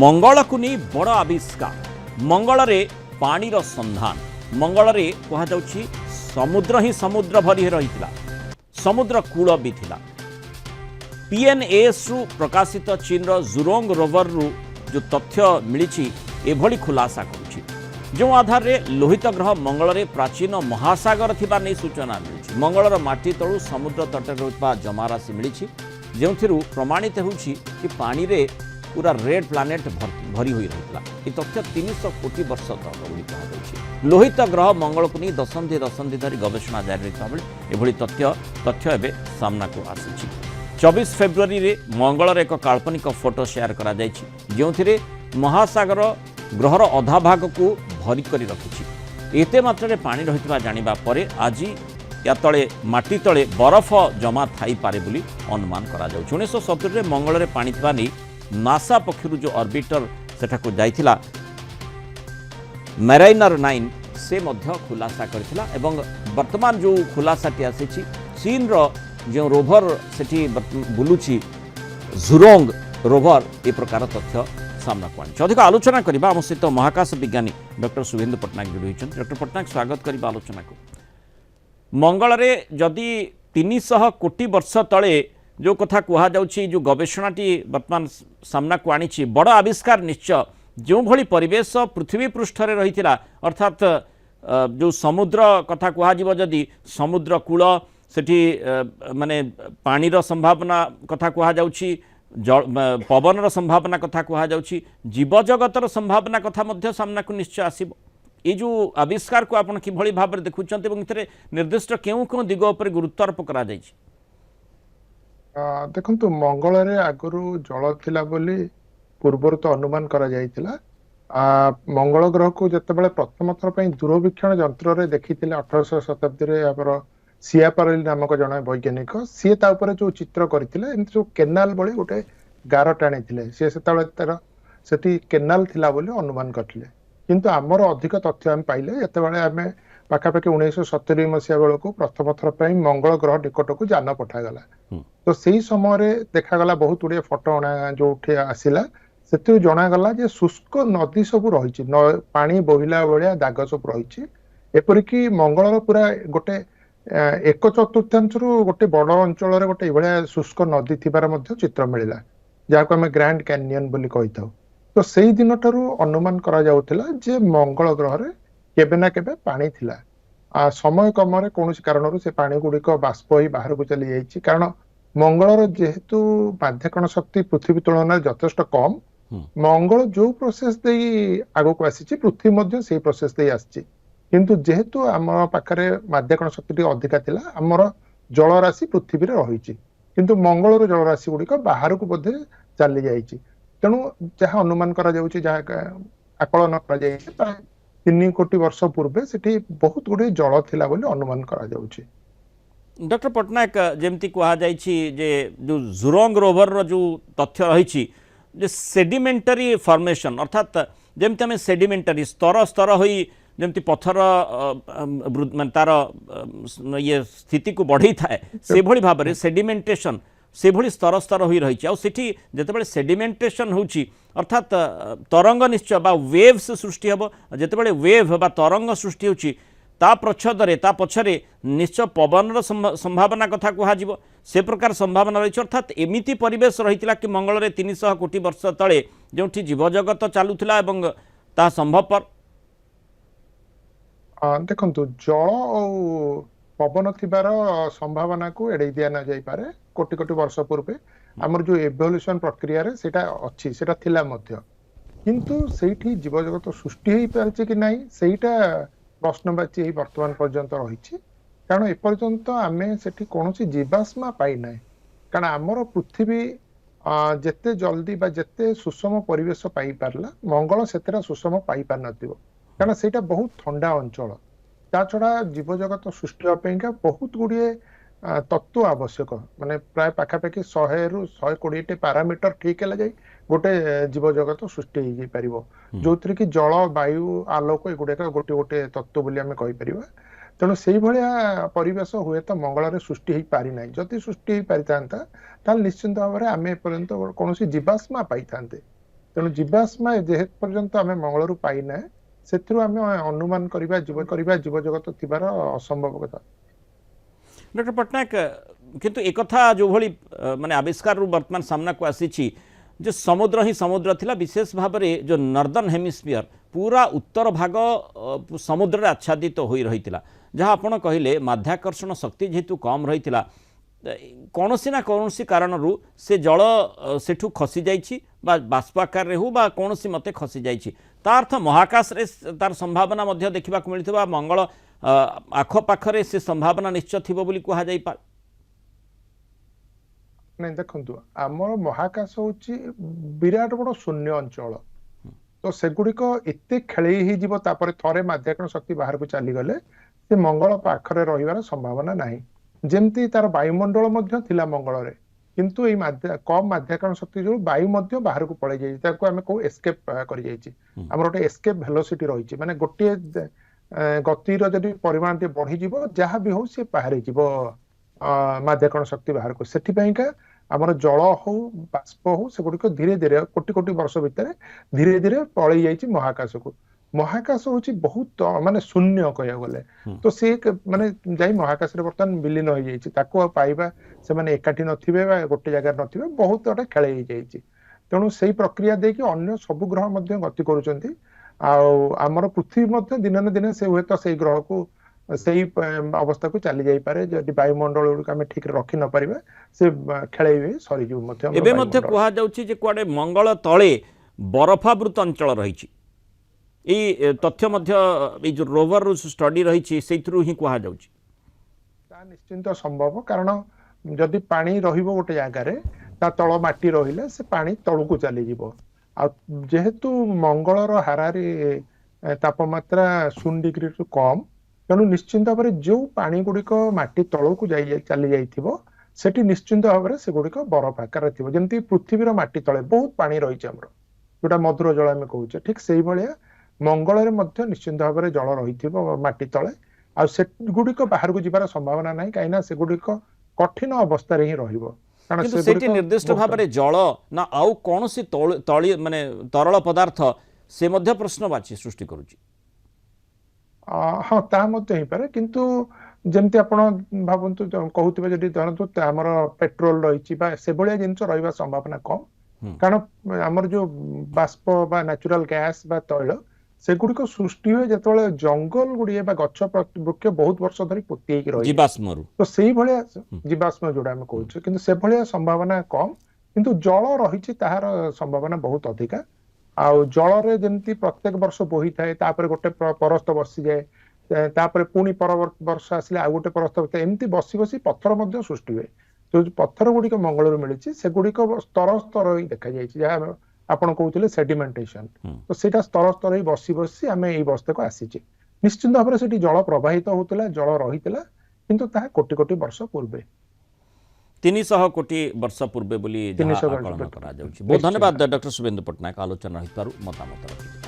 मंगल को नहीं बड़ आविष्कार मंगल रे पानीर संधान मंगल रे कहुच्छी समुद्र ही समुद्र भरी रही समुद्र कूल भी थिला पीएनएस रु प्रकाशित चीन जुरोंग रोवर रु जो तथ्य मिली एभली खुलासा करुछि जो आधार रे लोहित ग्रह मंगल रे प्राचीन महासागर थिबा नै सूचना मिली मंगलर माटी तळु समुद्र तटे रहुवा जमाराशि मिली जो प्रमाणित होछि कि पानी रे पूरा रेड प्लानेट भरी हुई रही ये तथ्य 300 कोटी वर्ष तक बोली कहुच्छी लोहित ग्रह मंगल को नहीं दशंधि दशंधि धरी गवेषणा जारी रही बेले एभली तथ्य एवं सामना को आसी 24 फेब्रुआरी रे मंगल एक काल्पनिक फोटो शेयर करा जायछि जोंथिरे महासागर ग्रहर अधा भाग को भरी करी रखिछि एते मात्रा पानी रहितबा जानिबा परे आज या तले माटी तले बरफ जमा थाई पारे बोली अनुमान करा जाउछि 1970 रे मंगल रे पानी थिबा नै नासा पक्षरु जो ऑर्बिटर सेठाको जाइथिला मैराइनर 9 से मध्य खुलासा करथिला एवं वर्तमान जो खुलासाटी आसीछि चीन रो जो रोवर सेठी बुलुछि जुरोंग रोवर ए प्रकार तथ्य सामना को आनी अधिक आलोचना करबा हम सहित महाकाश विज्ञानी डॉक्टर शुभेन्दु पट्टनायक जोड़ी होइछन डॉक्टर पट्टनायक स्वागत करबा आलोचना को मंगल रे जदि 300 कोटी वर्ष तले जो कथा कहा जाउछि जो गवेषणाटी वर्तमान सामना को आनी बड़ आविष्कार निश्चय जो भली परिवेश पृथ्वी पृष्ठ रे रहिथिला अर्थात जो समुद्र कथा कहा जीव जदि समुद्र कूल सेठी माने पानीर संभावना कथा कहा जाउछि पवनर संभावना कथा कहा जाउछि जीव जगतर संभावना कथा मध्य सामना को निश्चय आसीबो ये जो आविष्कार को आपण किभली भाबरे देखुचंते एवं इथरे निर्दिष्ट केउ कोन दिग उपर गुरुत्वारोप करा जाइछि देखंतु मंगल रे आगरु जल थिला बोली पूर्वर तो अनुमान करा जाइतिला मंगल ग्रह को जतेबेले प्रथम थर पई दूरवीक्षण यंत्र रे देखिथिले 1800 शताब्दी रे आपर सियापारेल नामक जने वैज्ञानिक सी ता ऊपर जो चित्र करथिले एमति जो केनाल बळी गोटे गार टाणीथिले से सेताबेले तार सेठी केनाल थिला बोली अनुमान करथिले किंतु आमर अधिक तथ्य हम पाइले जतेबेले आमे पाखापाखि 1970 मसीहा बेलू प्रथम थर पर मंगल ग्रह निकट को जान पठागला तो सही समय देखागला बहुत गुड़े फोटो जो उठे आसला से जनागला जे शुष्क नदी सब रही पानी बोहिला भाया दाग सब रही एपरिक मंगल पूरा गोटे 1/4 गोटे बड़ अंचल गोटे ये शुष्क नदी थिबार चित्र मिलला जहाँ आम ग्रांड कैनियन बोली कही था तो सही दिन ठारू अनुमान करा जाउथिला जे मंगल ग्रह रे केबे ना केबे पानी थिला समय क्रम कौन कारण से पानी गुड़िक बाष्प ही बाहर को चली जाइए कारण मंगलर जेहेतु बाध्यकरण शक्ति पृथ्वी तुलन यथेष्ट कम मंगल जो प्रोसेस दे आगो को आसी पृथ्वी मध्य से प्रोसेस दे आसी किंतु जेहेतु आम पाखरे माध्यकरण शक्ति अधिका थिला आमर जल राशि पृथ्वी रे रही किंतु मंगलर जल राशि गुड़िक बाहर को बोधे चली जाइए तेणु जहाँ अनुमान करा जाउछि जहाँ आकलन करा जाइए 3 कोटी वर्ष पूर्वे सेठी बहुत गुड़े जल थिला बोली अनुमान करा जाउछि डॉक्टर पट्टनायक जेमती कहा जाइछि जे जो जुरोंग रोवर रो जो तथ्य रही जे सेडिमेंटरी फॉर्मेशन अर्थात जेमती आम सेडिमेंटरी स्तर स्तर होई जेमती पत्थर तार ये स्थिति को बढ़ई थाए से भली भाव में सेडिमेंटेशन से भली स्तर स्तर हो रही आ सेठी जेतेबेले सेडिमेंटेशन होची अर्थात तरंग निश्चय बा वेव्स सृष्टि हम जेतेबेले वेव बा तरंग सृष्टि होची ता प्रच्छदरे ता पछरे निश्चय पवनर संभावना कथा कहा जीवो से प्रकार संभावना रही अर्थात एमिति परिवेश रही कि मंगल रे 300 कोटी वर्ष तले जोठी जीव जगत चालुथिला एवं ता संभवपर देखंतु जल और पवन थिबार संभावना को एड़े दिया ना जाई पारे कोटी कोटी वर्ष पूर्वे आमर जो इवोल्यूशन प्रक्रिया रे सेटा अच्छी सेटा थिला मध्य किंतु सेठी जीव जगत सृष्टि होई पारछि कि नाही सेटा प्रश्नवाची वर्तमान पर्यंत रही कारण एपर्यंत आमे सेठी कोनोसी जीवाश्मा पाई नाही कारण आमर पृथ्वी जेते जल्दी बा जेते सुषम परिवेश पाई पारला मंगल सेतेरा सुषम पाई पार नथिबो कारण सेटा बहुत ठंडा अंचल ता छड़ा जीव जगत सृष्टि अपेक्षा बहुत गुड़िए तत्व आवश्यक माने प्राय पाखापाखि 100 रु 120 पारामीटर ठीक है गोटे जीव जगत सृष्टि हो जाई परिबो जो कि जल वायु आलोक एगुड़ाक गोटे गोटे तत्व बोली आमे कहि परिबा तेणु से भाया परिवेश हुए तो मंगल सृष्टि हो पारि ना जदि सृष्टि हो पारि था निश्चिंत भाव में आम एपर्यंत कौन जीवाश्मा पाई था ତେଣୁ ଜୀବାଶ୍ମ ଯେହେତୁ ପର୍ଯ୍ୟନ୍ତ ଆମେ ମଙ୍ଗଳରୁ ପାଇନା ସେଥିରୁ ଆମେ ଅନୁମାନ କରିବା ଜୀବଜଗତ ଥିବାର ଅସମ୍ଭବ କଥା। डॉक्टर पट्टनायक किंतु एक कथा जो भली माने आविष्कार वर्तमान सामना को आसी जो समुद्र ही समुद्र थिला विशेष भाव में जो नॉर्दर्न हेमिस्फीयर पूरा उत्तर भाग समुद्र आच्छादित हो रही जहाँ आपण कहले माध्याकर्षण शक्ति जेहेतु कम रही कौन ना कौन कारण से जल सेठू खसी जाइछि बा बाष्प आकार रे हो बा कौन मते खसी जाइछि ता अर्थ महाकाश रे तार संभावना मध्य देखा मिलथिबा मंगल आखपाखरे से संभावना निश्चय थिबो बोली कहा जाई पार नहीं देखंतु आमर महाकाश होची विराट बड़ शून्य अंचल तो सेगुड़िक एते खेले ही जीव तापर थरे माध्याकर्षण शक्ति बाहर को चली गले से मंगल पाखरे रहिबार संभावना नाही जेमती तार वायुमंडल मध्य थिला मंगल रे किंतु ए कम माध्याकर्षण शक्ति जो वायु मध्य बाहर को पड़े जाई ताको हमें को एस्केप करि जाईची हमर ओटे एस्केप वेलोसिटी रहिची माने गोटे गतिर जदि परिमाण टे बढ़ी जीवो जहाँ भी हो से बाहर जीवो माध्याकर्षण शक्ति बाहर को सेठी पईका हमर जल हो बाष्प हो से गुडिक धीरे धीरे कोटि कोटि वर्ष भितर धीरे धीरे पळै जाईची महाकाश को महाकाश होची बहुत माने शून्य कहया गले तो से माने जाई महाकाश रे बर्तन विलीन हो जाईची ताको पाइबा से माने एकाठी नथिबे बा गोटे जगह नथिबे बहुत अटे खेले हो जाईची तेणु सेही प्रक्रिया दे कि अन्य सब ग्रह मध्य गति करूचंती आमर पृथ्वी मध्य दिन न दिन से हुए तो से ग्रह को सही अवस्था को चली जाई पारे जदि वायुमंडल गुड़िक आम ठीक रखी न पारिबा से खेले सरी जीव मध्य एबे मध्य कहा जाउची जे कुआडे मंगल तळे बरफावृत अंचल रहिछि ए तथ्य मध्य ए जो रोवर स्टडी रहिछि सेथरु ही कहा जाउची ता निश्चिंत संभव कारण जदि पानी रहिबो गोटे जगह रे ता तळ माटी रहिले से पानी तळु को चली जीवो आ जेहेतु मंगलर हारारे तापमात्रा 0 डिग्री रु कम तेणु निश्चिंत भाव जो पानी गुड़िक माटी तल को चली जाइथिबो सेठी निश्चिंत भाव से गुड़िक बरफ आकार थिबो जेमती पृथ्वीर माटी तले बहुत पानी रही हमर जोटा मधुर जल आम कहूचे ठीक से भाया मंगल मध्य निश्चिंत भाव जल रही माटी तले आ से गुड़िक बाहर को जीवार संभावना नहीं कहीं से गुड़िक कठिन अवस्था ही रहिबो किंतु सेठी निर्दिष्ट भाव में जल ना आउ कौन सी तली माने तरल पदार्थ से मध्य प्रश्नवाची सृष्टि करुची हाँ ता मध्य ही पारे किंतु जेमती आपण भावंतु कहउतबे जदि धरंतु हमर पेट्रोल रहिची बा से भलिया जिंस रहइबा संभावना कम कारण हमर जो बाष्प बा नेचुरल गैस बा तैल सेगुड़ी को सृष्टि हुए जतबेले जंगल गुड़िए बा गछ वृक्ष बहुत वर्ष धरी पोती रही जीवाश्म तो सेही भलिया जीवाश्म जोड़ा हम कहउछ किंतु से भलिया संभावना कम किंतु जल रहिची ताहार संभावना बहुत अधिका आ जल रे जेमती प्रत्येक वर्ष बोही थाए तापर गोटे परस्त बसी जाए तापर पुणी पर वर्ष आसिले आ गोटे परस्त एमती बसी बसी पत्थर मध्य सृष्टि हुए तो पत्थर गुड़िक मंगल मिली से गुड़िक स्तर स्तर ही देखा जाए आपण कहते सेडिमेंटेशन तो सेटा स्तर स्तर ही बसी बसी आम ये अवस्था को आसीचे निश्चिंत भाव से जल प्रवाहित होता जल रही किंतु ताहा कोटि कोटि वर्ष पूर्वे 300 कोटी वर्ष पूर्वे बोली बहुत धन्यवाद डॉक्टर शुभेंदु पट्टनायक आलोचना मतामत रखिए।